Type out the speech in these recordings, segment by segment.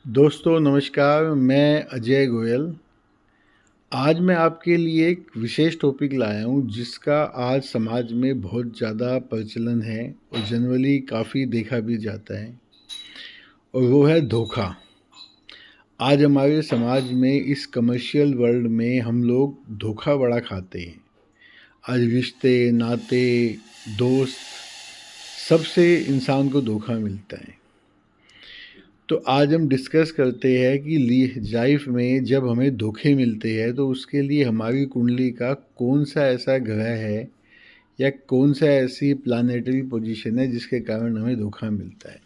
दोस्तों नमस्कार, मैं अजय गोयल। आज मैं आपके लिए एक विशेष टॉपिक लाया हूँ जिसका आज समाज में बहुत ज़्यादा प्रचलन है और जनरली काफ़ी देखा भी जाता है, और वो है धोखा। आज हमारे समाज में इस कमर्शियल वर्ल्ड में हम लोग धोखा बड़ा खाते हैं। आज रिश्ते, नाते, दोस्त, सबसे इंसान को धोखा मिलता है। तो आज हम डिस्कस करते हैं कि लाइफ में जब हमें धोखे मिलते हैं तो उसके लिए हमारी कुंडली का कौन सा ऐसा ग्रह है या कौन सा ऐसी प्लानेटरी पोजीशन है जिसके कारण हमें धोखा मिलता है।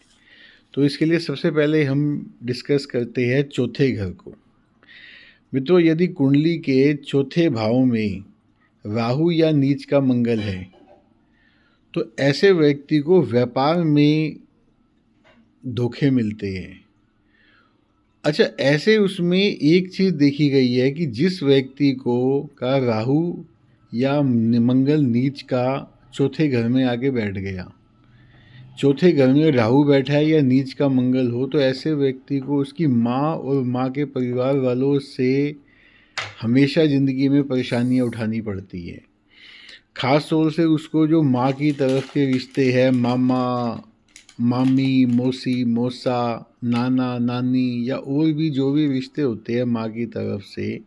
तो इसके लिए सबसे पहले हम डिस्कस करते हैं चौथे घर को। मित्रों, यदि कुंडली के चौथे भाव में राहु या नीच का मंगल है तो ऐसे व्यक्ति को व्यापार में धोखे मिलते हैं। अच्छा, ऐसे उसमें एक चीज़ देखी गई है कि जिस व्यक्ति को का राहु या मंगल नीच का चौथे घर में आके बैठ गया, चौथे घर में राहु बैठा है या नीच का मंगल हो, तो ऐसे व्यक्ति को उसकी माँ और माँ के परिवार वालों से हमेशा ज़िंदगी में परेशानियाँ उठानी पड़ती है। ख़ास तौर से उसको जो माँ की तरफ के रिश्ते हैं, मामा, मामी, मौसी, मौसा, नाना, नानी या और भी जो भी रिश्ते होते हैं माँ की तरफ से,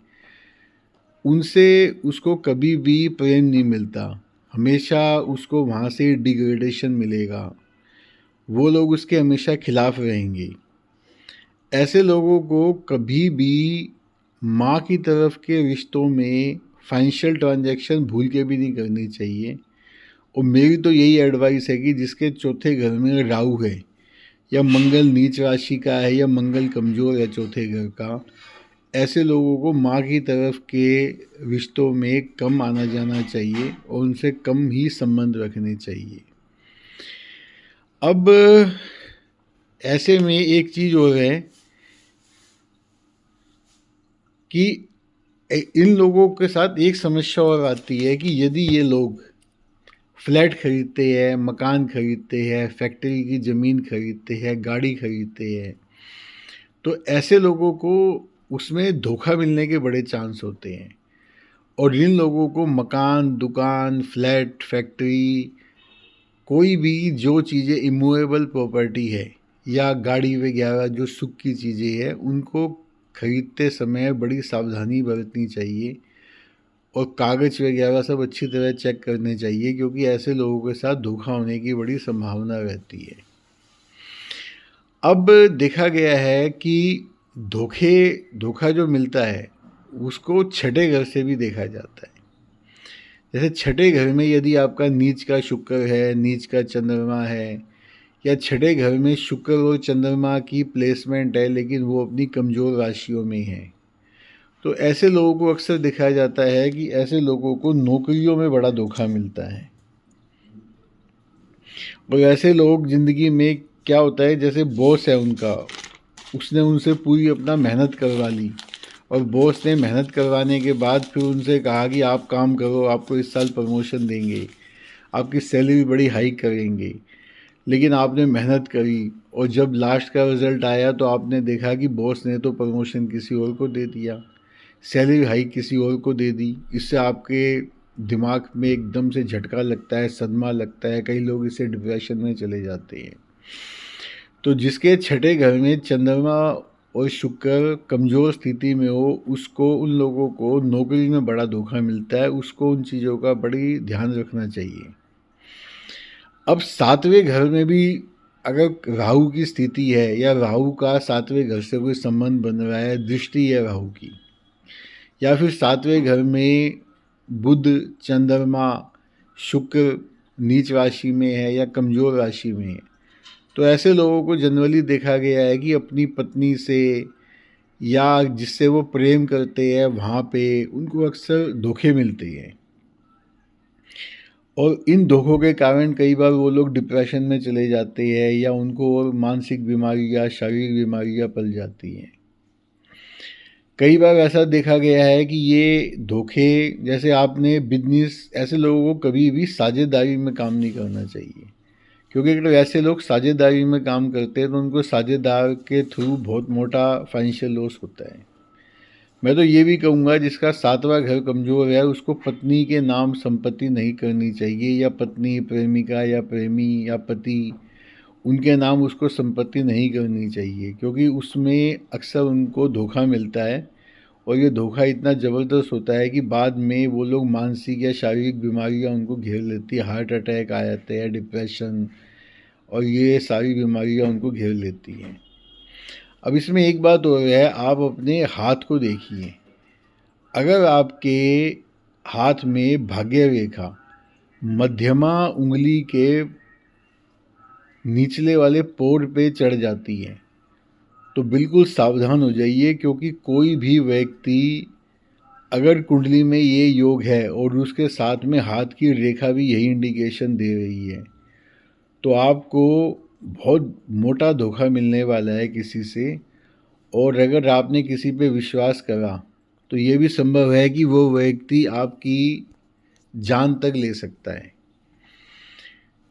उनसे उसको कभी भी प्रेम नहीं मिलता। हमेशा उसको वहाँ से डिग्रेडेशन मिलेगा। वो लोग उसके हमेशा खिलाफ रहेंगे। ऐसे लोगों को कभी भी माँ की तरफ के रिश्तों में फाइनेंशियल ट्रांजैक्शन भूल के भी नहीं करनी चाहिए। और मेरी तो यही एडवाइस है कि जिसके चौथे घर में राहु है या मंगल नीच राशि का है या मंगल कमज़ोर है चौथे घर का, ऐसे लोगों को माँ की तरफ के रिश्तों में कम आना जाना चाहिए और उनसे कम ही संबंध रखने चाहिए। अब ऐसे में एक चीज़ और है कि इन लोगों के साथ एक समस्या और आती है कि यदि ये लोग फ्लैट खरीदते हैं, मकान खरीदते हैं, फैक्ट्री की ज़मीन खरीदते हैं, गाड़ी खरीदते हैं, तो ऐसे लोगों को उसमें धोखा मिलने के बड़े चांस होते हैं। और जिन लोगों को मकान, दुकान, फ्लैट, फैक्ट्री, कोई भी जो चीज़ें इमूवेबल प्रॉपर्टी है या गाड़ी वगैरह जो सुख की चीज़ें हैं, उनको खरीदते समय बड़ी सावधानी बरतनी चाहिए और कागज़ वगैरह सब अच्छी तरह चेक करने चाहिए, क्योंकि ऐसे लोगों के साथ धोखा होने की बड़ी संभावना रहती है। अब देखा गया है कि धोखा जो मिलता है उसको छठे घर से भी देखा जाता है। जैसे छठे घर में यदि आपका नीच का शुक्र है, नीच का चंद्रमा है, या छठे घर में शुक्र और चंद्रमा की प्लेसमेंट है लेकिन वो अपनी कमज़ोर राशियों में है, तो ऐसे लोगों को अक्सर दिखाया जाता है कि ऐसे लोगों को नौकरियों में बड़ा धोखा मिलता है। और ऐसे लोग ज़िंदगी में क्या होता है, जैसे बॉस है उनका, उसने उनसे पूरी अपना मेहनत करवा ली और बॉस ने मेहनत करवाने के बाद फिर उनसे कहा कि आप काम करो, आपको इस साल प्रमोशन देंगे, आपकी सैलरी बड़ी हाइक करेंगे। लेकिन आपने मेहनत करी और जब लास्ट का रिज़ल्ट आया तो आपने देखा कि बॉस ने तो प्रमोशन किसी और को दे दिया, सैलरी हाइक किसी और को दे दी। इससे आपके दिमाग में एकदम से झटका लगता है, सदमा लगता है, कई लोग इससे डिप्रेशन में चले जाते हैं। तो जिसके छठे घर में चंद्रमा और शुक्र कमज़ोर स्थिति में हो, उसको, उन लोगों को नौकरी में बड़ा धोखा मिलता है। उसको उन चीज़ों का बड़ी ध्यान रखना चाहिए। अब सातवें घर में भी अगर राहु की स्थिति है या राहु का सातवें घर से कोई संबंध बन रहा है, दृष्टि है राहु की, या फिर सातवें घर में बुध, चंद्रमा, शुक्र नीच राशि में है या कमज़ोर राशि में है, तो ऐसे लोगों को जनरली देखा गया है कि अपनी पत्नी से या जिससे वो प्रेम करते हैं वहाँ पे उनको अक्सर धोखे मिलते हैं। और इन धोखों के कारण कई बार वो लोग डिप्रेशन में चले जाते हैं या उनको और मानसिक बीमारियाँ, शारीरिक बीमारियाँ पल जाती हैं। कई बार ऐसा देखा गया है कि ये धोखे, जैसे आपने बिजनेस, ऐसे लोगों को कभी भी साझेदारी में काम नहीं करना चाहिए, क्योंकि अगर वैसे लोग साझेदारी में काम करते हैं तो उनको साझेदार के थ्रू बहुत मोटा फाइनेंशियल लॉस होता है। मैं तो ये भी कहूँगा जिसका 7वां घर कमज़ोर है उसको पत्नी के नाम संपत्ति नहीं करनी चाहिए, या पत्नी, प्रेमिका या प्रेमी या पति, उनके नाम उसको संपत्ति नहीं करनी चाहिए, क्योंकि उसमें अक्सर उनको धोखा मिलता है और ये धोखा इतना ज़बरदस्त होता है कि बाद में वो लोग मानसिक या शारीरिक बीमारियां उनको घेर लेती है। हार्ट अटैक आ जाते हैं, डिप्रेशन, और ये सारी बीमारियां उनको घेर लेती हैं। अब इसमें एक बात और है, आप अपने हाथ को देखिए। अगर आपके हाथ में भाग्य रेखा मध्यमा उंगली के निचले वाले पोर पे चढ़ जाती है तो बिल्कुल सावधान हो जाइए, क्योंकि कोई भी व्यक्ति अगर कुंडली में ये योग है और उसके साथ में हाथ की रेखा भी यही इंडिकेशन दे रही है तो आपको बहुत मोटा धोखा मिलने वाला है किसी से। और अगर आपने किसी पे विश्वास करा तो ये भी संभव है कि वो व्यक्ति आपकी जान तक ले सकता है।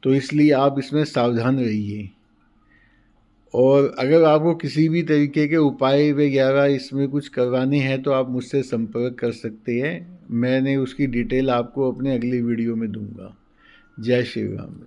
तो इसलिए आप इसमें सावधान रहिए। और अगर आपको किसी भी तरीके के उपाय वगैरह इसमें कुछ करवाने हैं तो आप मुझसे संपर्क कर सकते हैं। मैंने उसकी डिटेल आपको अपने अगले वीडियो में दूंगा। जय श्री राम।